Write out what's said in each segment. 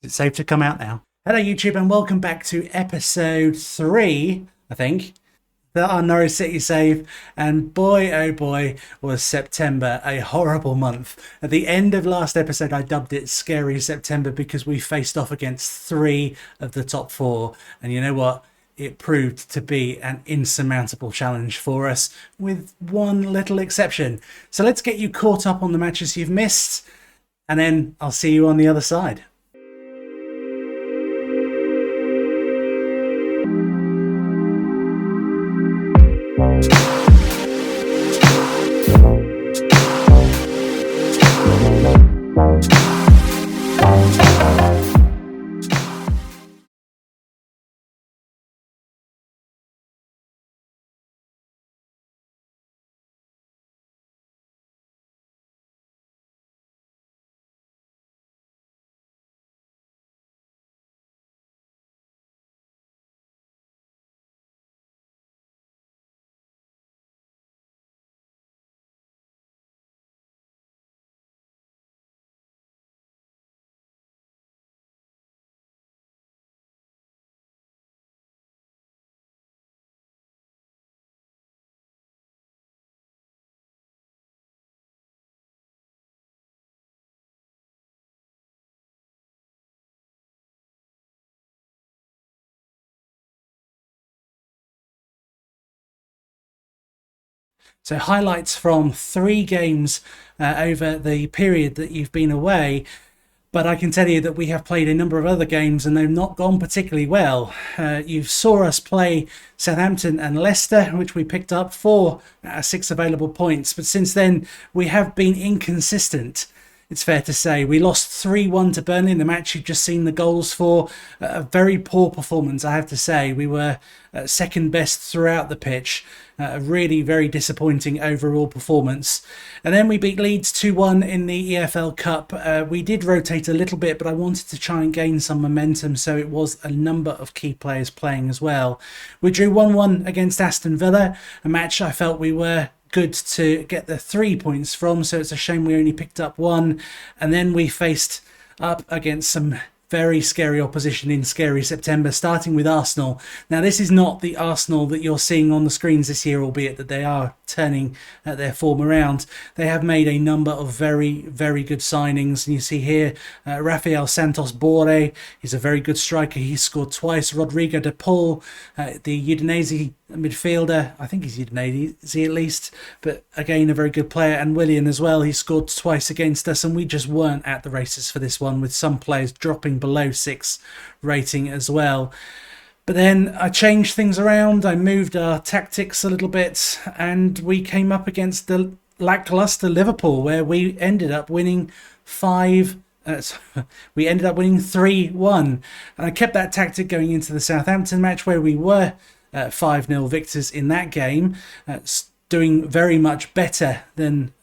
Is it safe to come out now? Hello YouTube and welcome back to episode 3, I think, that our Norwich City save. And boy oh boy was September a horrible month. At the end of last episode I dubbed it Scary September because we faced off against 3 of the top 4, and you know what? It proved to be an insurmountable challenge for us, with one little exception. So let's get you caught up on the matches you've missed, and then I'll see you on the other side. So highlights from 3 games over the period that you've been away. But I can tell you that we have played a number of other games and they've not gone particularly well. You saw us play Southampton and Leicester, which we picked up 4 out of 6 available points. But since then, we have been inconsistent. It's fair to say we lost 3-1 to Burnley in the match you've just seen the goals for. A very poor performance, I have to say. We were second best throughout the pitch. A really very disappointing overall performance. And then we beat Leeds 2-1 in the EFL Cup. We did rotate a little bit, but I wanted to try and gain some momentum, so it was a number of key players playing as well. We drew 1-1 against Aston Villa, a match I felt we were good to get the 3 points from, so it's a shame we only picked up 1. And then we faced up against some very scary opposition in Scary September, starting with Arsenal. Now, this is not the Arsenal that you're seeing on the screens this year, albeit that they are turning their form around. They have made a number of very, very good signings. And you see here, Rafael Santos Borre, he's a very good striker. He scored twice. Rodrigo de Paul, the Udinese midfielder, I think he's Udinese at least, but again a very good player. And Willian as well, he scored twice against us, and we just weren't at the races for this one, with some players dropping below 6 rating as well. But then I changed things around, I moved our tactics a little bit, and we came up against the lackluster Liverpool, where we ended up winning 3-1. And I kept that tactic going into the Southampton match, where we were 5-0 victors in that game, doing very much better than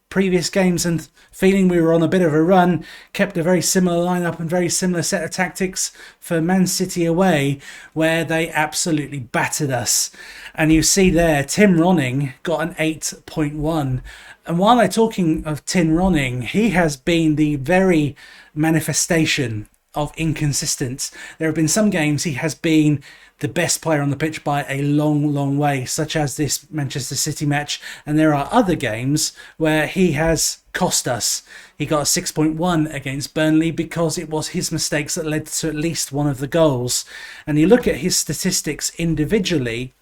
previous games, and feeling we were on a bit of a run. Kept a very similar lineup and very similar set of tactics for Man City away, where they absolutely battered us. And you see there, Tim Ronning got an 8.1. And while I'm talking of Tim Ronning, he has been the very manifestation of inconsistent. There have been some games he has been the best player on the pitch by a long way, such as this Manchester City match, and there are other games where he has cost us. He got a 6.1 against Burnley because it was his mistakes that led to at least one of the goals. And you look at his statistics individually,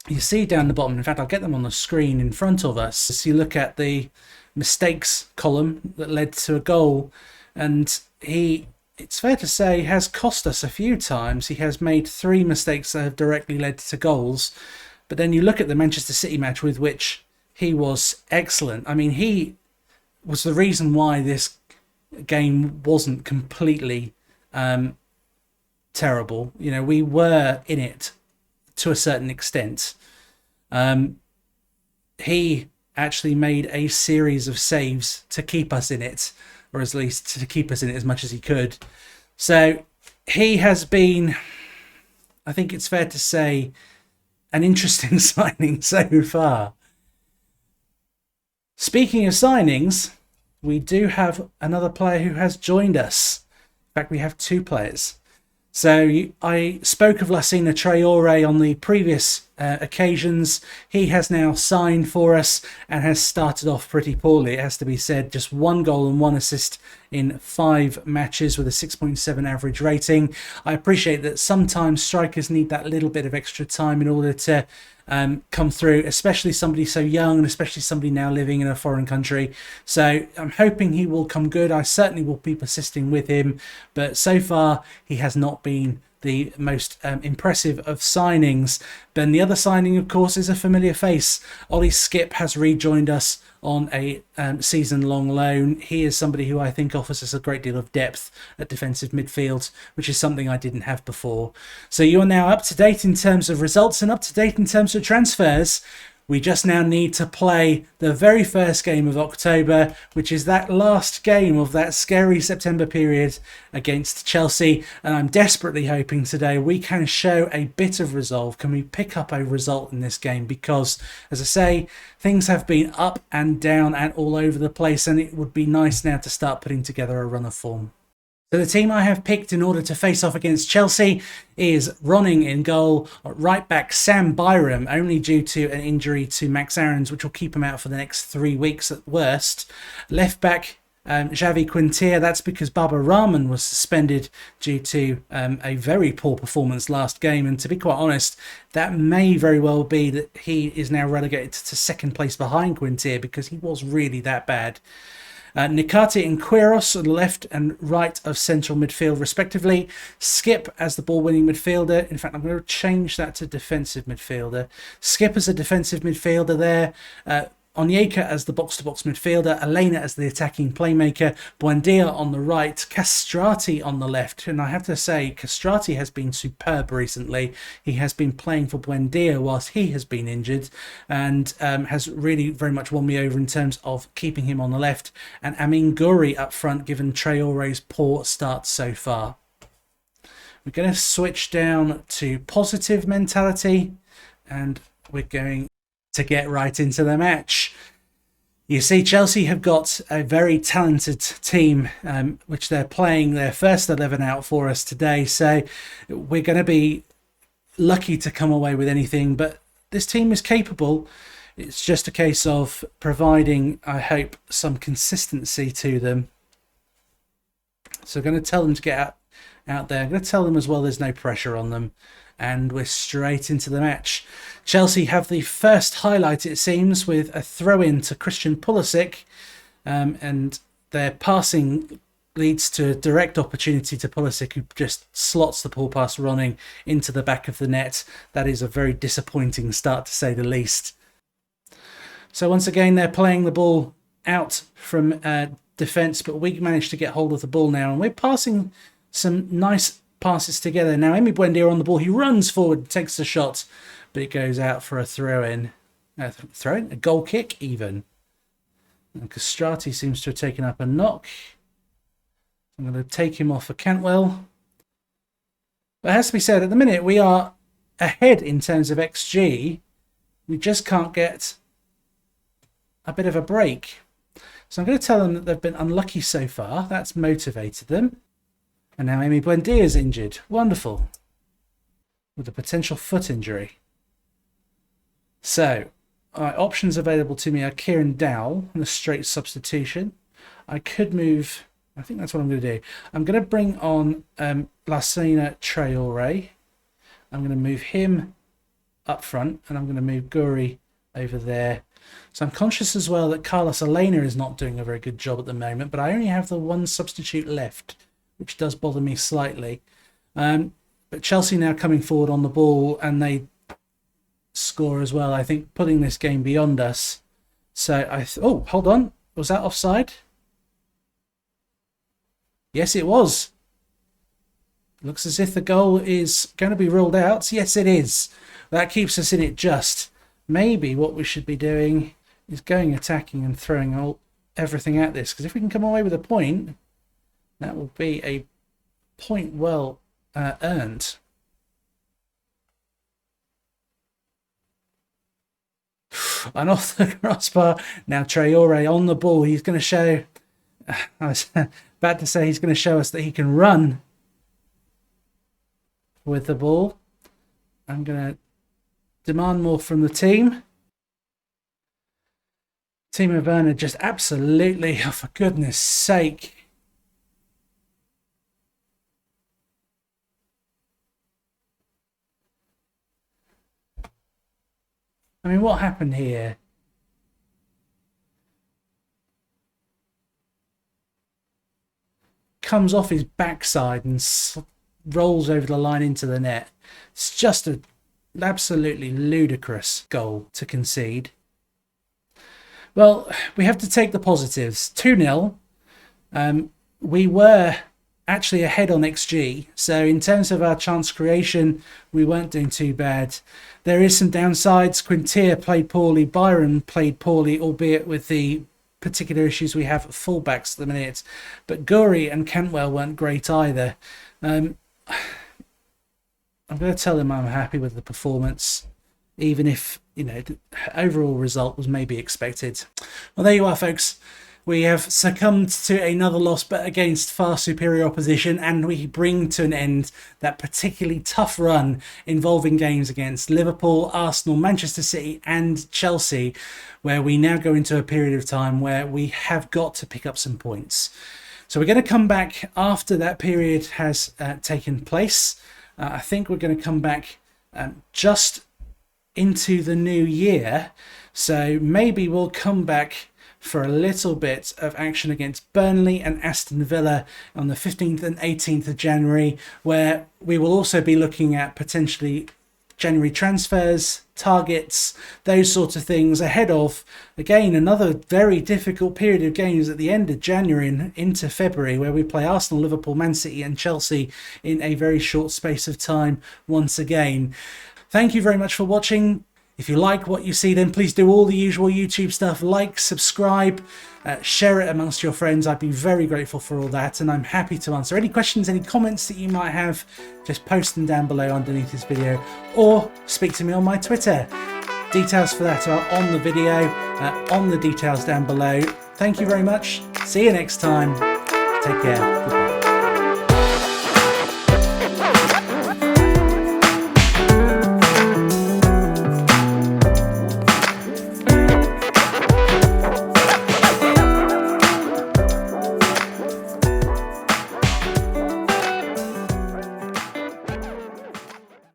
you see down the bottom, in fact I'll get them on the screen in front of us. So you look at the mistakes column that led to a goal, and it's fair to say, has cost us a few times. He has made 3 mistakes that have directly led to goals. But then you look at the Manchester City match, with which he was excellent. I mean, he was the reason why this game wasn't completely terrible. You know, we were in it to a certain extent. He actually made a series of saves to keep us in it, or at least to keep us in it as much as he could. So he has been, I think it's fair to say, an interesting signing so far. Speaking of signings, we do have another player who has joined us fact, we have 2 players. So I spoke of Lassina Traore on the previous occasions. He has now signed for us and has started off pretty poorly, it has to be said. Just 1 goal and 1 assist in 5 matches with a 6.7 average rating. I appreciate that sometimes strikers need that little bit of extra time in order to come through, especially somebody so young and especially somebody now living in a foreign country. So I'm hoping he will come good. I certainly will be persisting with him, but so far he has not been the most impressive of signings. Then the other signing, of course, is a familiar face. Ollie Skipp has rejoined us on a season-long loan. He is somebody who I think offers us a great deal of depth at defensive midfield, which is something I didn't have before. So you are now up to date in terms of results and up to date in terms of transfers. We just now need to play the very first game of October, which is that last game of that scary September period against Chelsea. And I'm desperately hoping today we can show a bit of resolve. Can we pick up a result in this game? Because, as I say, things have been up and down and all over the place, and it would be nice now to start putting together a run of form. So the team I have picked in order to face off against Chelsea is Ronning in goal, right back Sam Byram, only due to an injury to Max Aarons, which will keep him out for the next 3 weeks at worst. Left back Xavi Quintea, that's because Baba Rahman was suspended due to a very poor performance last game, and to be quite honest, that may very well be that he is now relegated to 2nd place behind Quintea because he was really that bad. Nikati and Quiros on the left and right of central midfield respectively. Skipp as the ball-winning midfielder. In fact, I'm going to change that to defensive midfielder. Skipp as a defensive midfielder there. Onyeka as the box-to-box midfielder, Elena as the attacking playmaker, Buendia on the right, Castrati on the left. And I have to say, Castrati has been superb recently. He has been playing for Buendia whilst he has been injured, and has really very much won me over in terms of keeping him on the left. And Amin Guri up front, given Traore's poor start so far. We're going to switch down to positive mentality, and we're going to get right into the match. You see, Chelsea have got a very talented team, which they're playing their first 11 out for us today. So we're going to be lucky to come away with anything, but this team is capable. It's just a case of providing, I hope, some consistency to them. So I'm going to tell them to get out there. I'm going to tell them as well there's no pressure on them. And we're straight into the match. Chelsea have the first highlight, it seems, with a throw-in to Christian Pulisic. And their passing leads to a direct opportunity to Pulisic, who just slots the ball past Ronning into the back of the net. That is a very disappointing start, to say the least. So once again, they're playing the ball out from defence, but we managed to get hold of the ball now. And we're passing some nice passes together. Now, Emi Buendia on the ball. He runs forward, takes the shot, but it goes out for a throw-in. A goal kick, even. And Castrati seems to have taken up a knock. I'm going to take him off for Cantwell. But it has to be said, at the minute, we are ahead in terms of XG. We just can't get a bit of a break. So I'm going to tell them that they've been unlucky so far. That's motivated them. And now Emi Buendia is injured. Wonderful. With a potential foot injury. So, options available to me are Kieran Dowell and a straight substitution. I could move... I think that's what I'm going to do. I'm going to bring on Lassina Traore. I'm going to move him up front, and I'm going to move Guri over there. So I'm conscious as well that Carlos Elena is not doing a very good job at the moment, but I only have the one substitute left, which does bother me slightly. But Chelsea now coming forward on the ball, and they score as well, I think, putting this game beyond us. So oh, hold on. Was that offside? Yes, it was. Looks as if the goal is going to be ruled out. Yes, it is. That keeps us in it just. Maybe what we should be doing is going attacking and throwing everything at this. Because if we can come away with a point, that will be a point well earned. And off the crossbar. Now Traore on the ball. He's going to show I was about to say he's going to show us that he can run with the ball. I'm going to demand more from the team. Timo Werner just absolutely, oh, for goodness sake. I mean, what happened here? Comes off his backside and rolls over the line into the net. It's just an absolutely ludicrous goal to concede. Well, we have to take the positives. 2-0. We were actually ahead on XG. So in terms of our chance creation, we weren't doing too bad. There is some downsides. Quintier played poorly. Byron played poorly, albeit with the particular issues we have at fullbacks at the minute. But Guri and Cantwell weren't great either. I'm going to tell them I'm happy with the performance, even if, you know, the overall result was maybe expected. Well, there you are, folks. We have succumbed to another loss, but against far superior opposition, and we bring to an end that particularly tough run involving games against Liverpool, Arsenal, Manchester City and Chelsea, where we now go into a period of time where we have got to pick up some points. So we're going to come back after that period has taken place. I think we're going to come back just into the new year. So maybe we'll come back for a little bit of action against Burnley and Aston Villa on the 15th and 18th of January, where we will also be looking at potentially January transfers, targets, those sorts of things ahead of, again, another very difficult period of games at the end of January and into February, where we play Arsenal, Liverpool, Man City and Chelsea in a very short space of time once again. Thank you very much for watching. If you like what you see, then please do all the usual YouTube stuff. Like, subscribe, share it amongst your friends. I'd be very grateful for all that, and I'm happy to answer any questions, any comments that you might have. Just post them down below underneath this video, or speak to me on my Twitter. Details for that are on the video, on the details down below. Thank you very much. See you next time. Take care. Goodbye.